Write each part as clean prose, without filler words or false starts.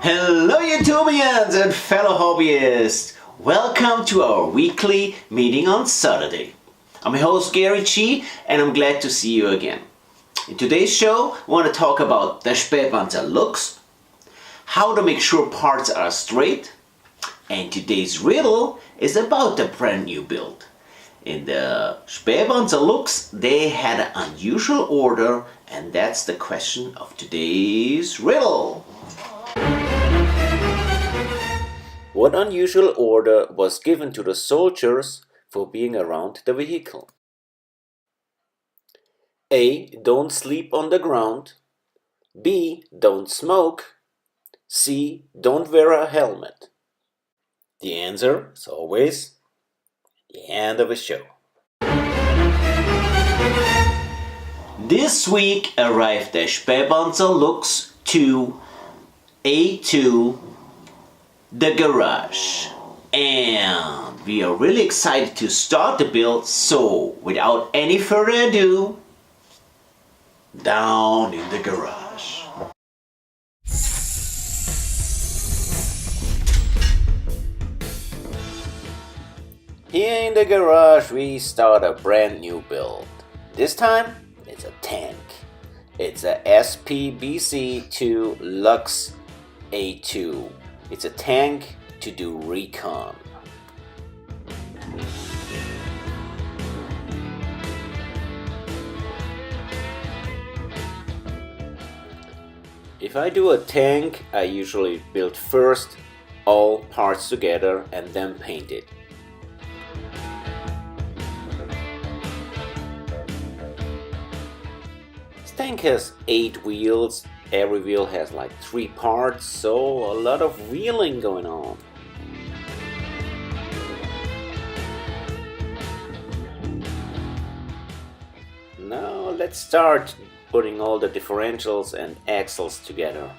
Hello YouTubians and fellow hobbyists! Welcome to our weekly meeting on Saturday. I'm your host Gary G and I'm glad to see you again. In today's show, I want to talk about the Spähpanzer looks, how to make sure parts are straight, and today's riddle is about the brand new build. In the Spähpanzer looks, they had an unusual order, and that's the question of today's riddle. What unusual order was given to the soldiers for being around the vehicle? A. Don't sleep on the ground. B. Don't smoke. C. Don't wear a helmet. The answer is always the end of the show. This week arrived the Spähpanzer looks to A2 the garage, and we are really excited to start the build, so without any further ado, down in the garage. Here in the garage we start a brand new build. This time it's a tank. It's a SPBC-2 Lux A2. It's a tank to do recon. If I do a tank, I usually build first all parts together and then paint it. This tank has 8 wheels. Every wheel has like 3 parts, so a lot of wheeling going on. Now let's start putting all the differentials and axles together.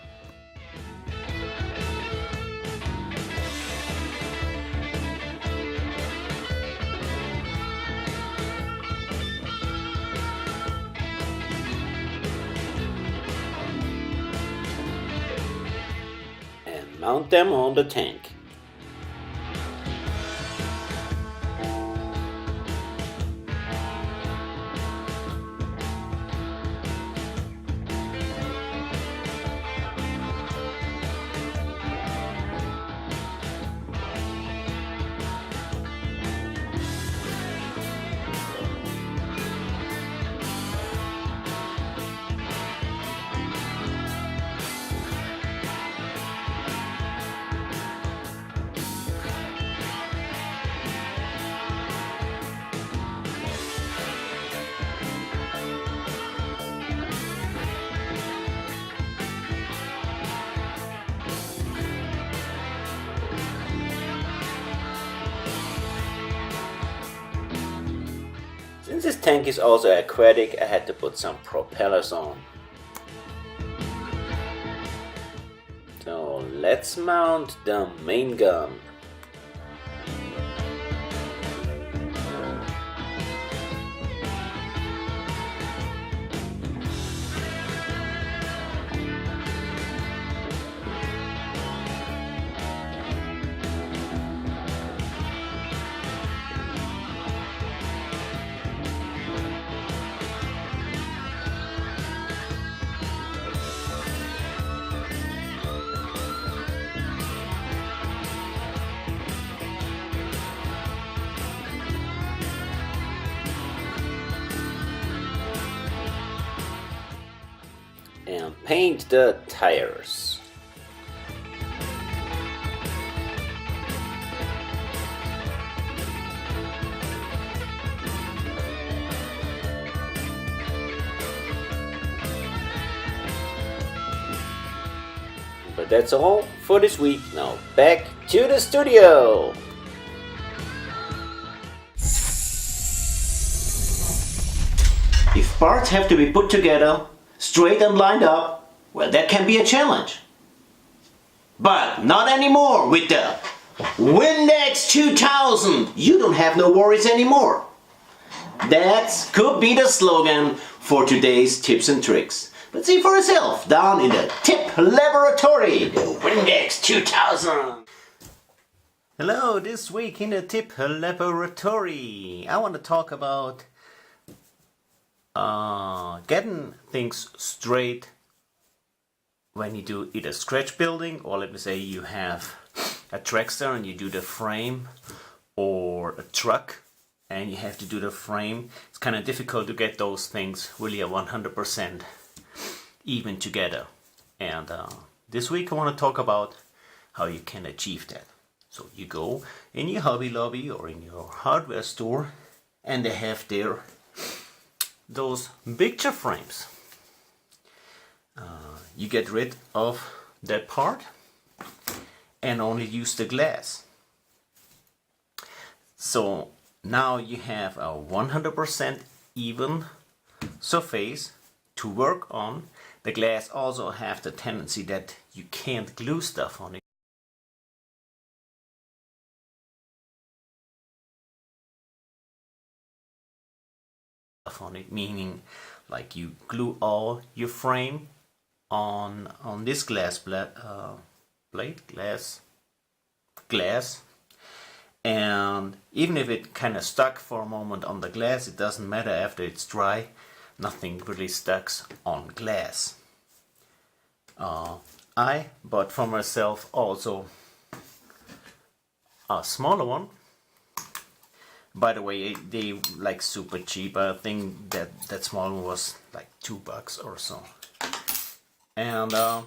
Mount them on the tank. Since this tank is also aquatic, I had to put some propellers on. So let's mount the main gun. And paint the tires. But that's all for this week. Now back to the studio. If parts have to be put together straight and lined up, well, that can be a challenge. But not anymore with the Windex 2000. You don't have no worries anymore. That could be the slogan for today's tips and tricks. But see for yourself down in the tip laboratory, the Windex 2000. Hello, this week in the tip laboratory, I want to talk about getting things straight when you do either scratch building, or let me say you have a trackster and you do the frame, or a truck and you have to do the frame. It's kind of difficult to get those things really at 100% even together. And this week I want to talk about how you can achieve that. So you go in your Hobby Lobby or in your hardware store and they have there those picture frames. You get rid of that part and only use the glass. So now you have a 100% even surface to work on. The glass also have the tendency that you can't glue stuff on it. Meaning like you glue all your frame on this glass glass, and even if it kind of stuck for a moment on the glass, it doesn't matter. After it's dry, nothing really stucks on glass. I bought for myself also a smaller one. By the way, they like super cheap. I think that small one was like $2 or so. And now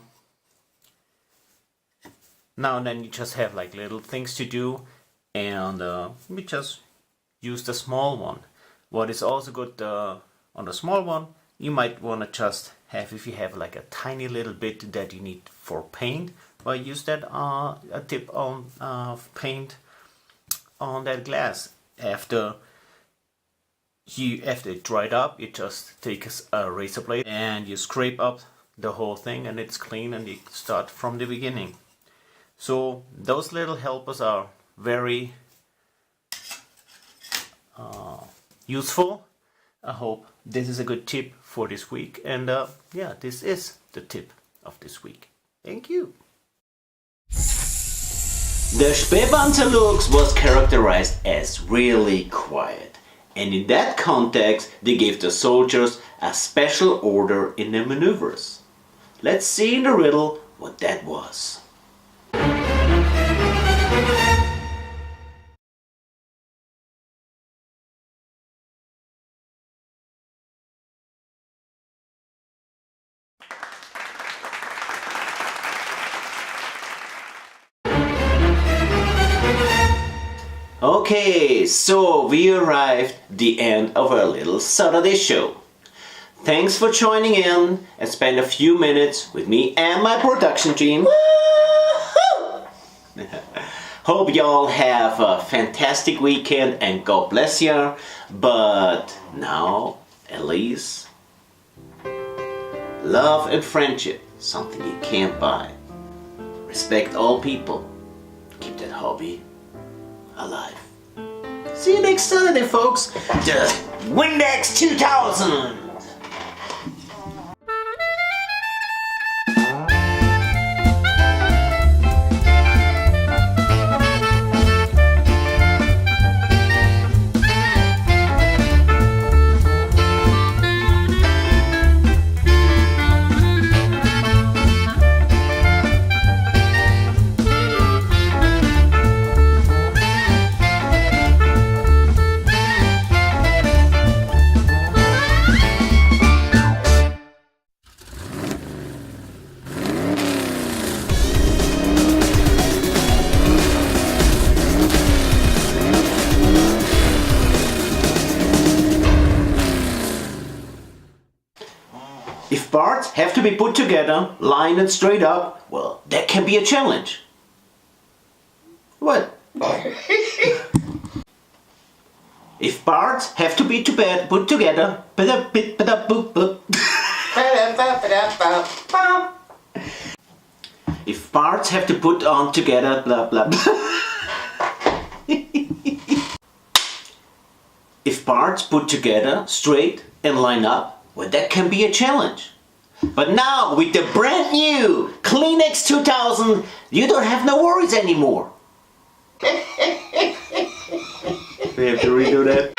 and then you just have like little things to do, and we just use the small one. What is also good on the small one, you might want to just have, if you have like a tiny little bit that you need for paint, well, use that a tip on paint on that glass. After it dried up, you just take a razor blade and you scrape up the whole thing, and it's clean, and you start from the beginning. So those little helpers are very useful. I hope this is a good tip for this week, and yeah, this is the tip of this week. Thank you. The Spähpanzerlux was characterized as really quiet, and in that context they gave the soldiers a special order in their maneuvers. Let's see in the riddle what that was. Okay, so we arrived at the end of our little Saturday show. Thanks for joining in and spend a few minutes with me and my production team. Hope y'all have a fantastic weekend and God bless you. But now, at least, love and friendship, something you can't buy. Respect all people. Keep that hobby alive. See you next Saturday, folks. The Windex 2000. If parts have to be put together, lined and straight up, well, that can be a challenge. What? If parts have to be put together, if parts have to put on together, blah blah blah. If parts put together straight and line up, well, that can be a challenge. But now with the brand new Kleenex 2000, you don't have no worries anymore. We have to redo that.